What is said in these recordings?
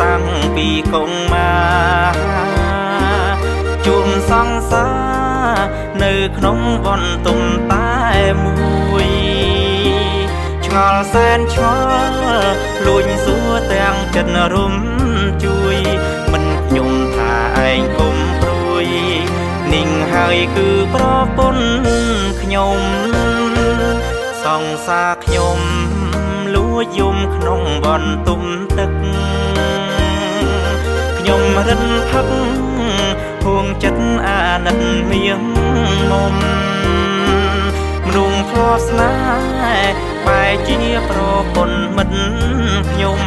តាំងពីកងមកជួមសង្សារនៅក្នុងបន្ទុំតែមួយឆ្ងល់សែនឆ្ងល់លួចសួរទាំងចិត្តរុំជួយមិនខ្ញុំថាឯងគុំព្រួយនិងហើយគឺប្រពន្ធខ្ញុំសង្សារខ្ញុំលួចយំក្នុងបន្ទុំទឹកខ្ញុំរិនផឹកហួងចិត្តអាណិតមៀងមុំមនុស្សធ្លាប់ស្នេហ៍បែរជាប្រពន្ធមិត្តខ្ញុំ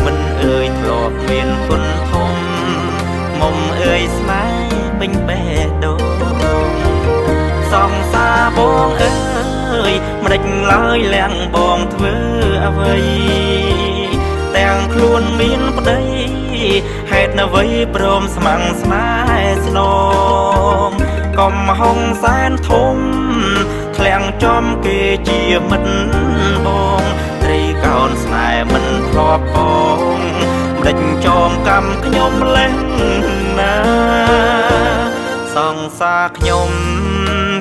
មិនអើយធ្លាប់មានគុណធំមុំអើយស្នេហ៍ពេញបេះដូងសង្សារបងអើយមិនដេចឡើយលាំងបងធ្វើអ្វីទាំងខ្លួនមានប្តីហេតុអ្វីព្រមស្មាំងស្នេហ៍ស្នងកុំហុងសែនធំធ្លាំងចំគេជាមិត្តបងត្រីកោនស្នេហ៍មិនធ្លាប់បងមិនដេចចងកម្មខ្ញុំលេះណាសង្សារខ្ញុំ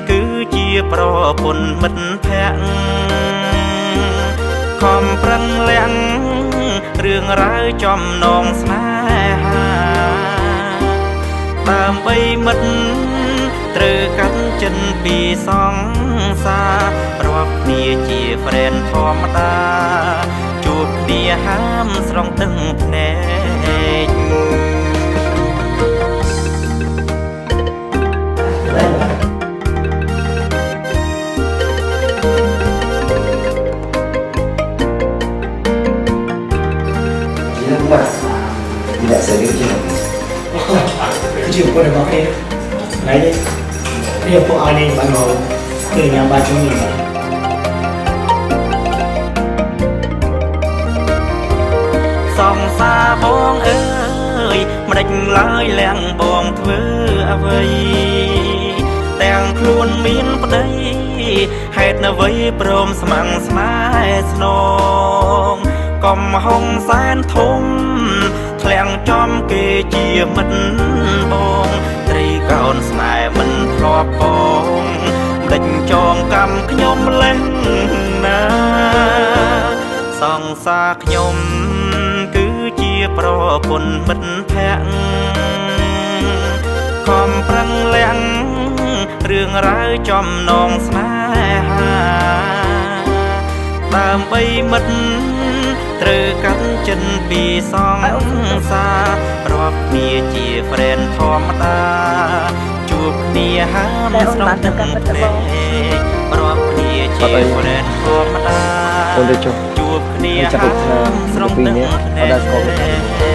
គឺជាប្រពន្ធមិត្តភក្តិខំប្រឹងលាំងរឿងរ៉ាវចំណងស្នេហាដើម្បីមិត្តត្រូវកាន់ចិនពីសង្សាររាប់គ្នាជា friend ធម្មតាជួបគ្នាហាមស្រង់ទឹកភ្នែកTidak serius je. Jumpa dengan dia. Lain dia pun ada baru ke yang baju ni. សង្សារបងអើយមិនដេចឡើយលាំងបងធ្វើអ្វីទាំងខ្លួនមានប្តីហេតុអ្វីព្រមស្មាំងស្នេហ៍ស្នងកុំហុងសែនធំធ្លាំងចំគេជាមិត្តបងត្រីកោនស្នេហ៍មិនធ្លាប់បងមិនដេចចងកម្មខ្ញុំលេះណាសង្សារខ្ញុំគឺជាប្រពន្ធមិត្តភក្តិខំប្រឹងលាំងរឿងរ៉ាវចំណងស្នេហាដើម្បីមិត្តត្រូវកាន់ចិនពីសង្សាររាប់គ្នាជា friend ធម្មតាជួបគ្នាហាមស្រង់ទឹកភ្នែករាប់គ្នាជា friend ធម្មតាជួបគ្នាហាមស្រង់ទឹកភ្នែក